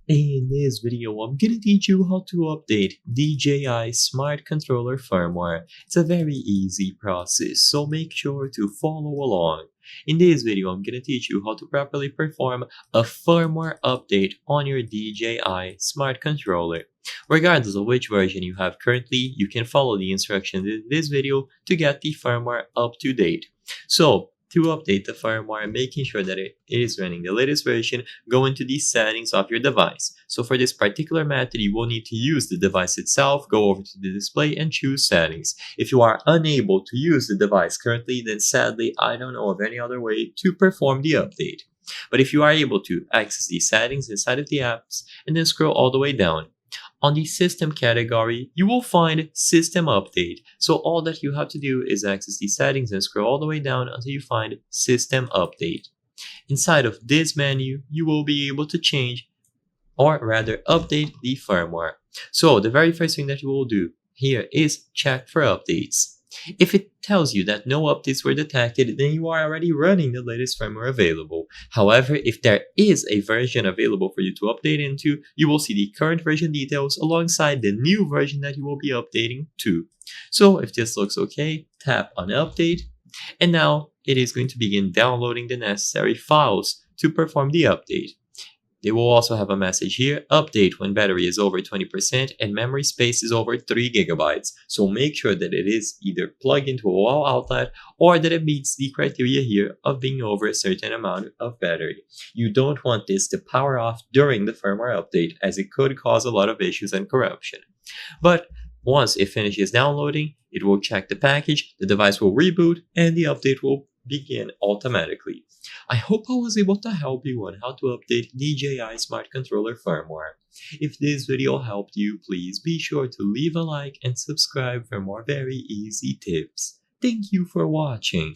In this video, I'm gonna teach you how to update DJI Smart Controller firmware. It's a very easy process, so make sure to follow along. In this video, I'm gonna teach you how to properly perform a firmware update on your DJI Smart Controller. Regardless of which version you have currently, you can follow the instructions in this video to get the firmware up to date. So, to update the firmware, making sure that it is running the latest version, go into the settings of your device. So for this particular method, you will need to use the device itself, go over to the display and choose settings. If you are unable to use the device currently, then sadly, I don't know of any other way to perform the update. But if you are able to access the settings inside of the apps and then scroll all the way down, on the system category, you will find system update. So all that you have to do is access the settings and scroll all the way down until you find system update. Inside of this menu, you will be able to change or rather update the firmware. So the very first thing that you will do here is check for updates. If it tells you that no updates were detected, then you are already running the latest firmware available. However, if there is a version available for you to update into, you will see the current version details alongside the new version that you will be updating to. So if this looks okay, tap on update, and now it is going to begin downloading the necessary files to perform the update. They will also have a message here, update when battery is over 20% and memory space is over 3 GB. So make sure that it is either plugged into a wall outlet or that it meets the criteria here of being over a certain amount of battery. You don't want this to power off during the firmware update as it could cause a lot of issues and corruption. But once it finishes downloading, it will check the package, the device will reboot, and the update will begin automatically. I hope I was able to help you on how to update DJI Smart Controller firmware. If this video helped you, please be sure to leave a like and subscribe for more very easy tips. Thank you for watching.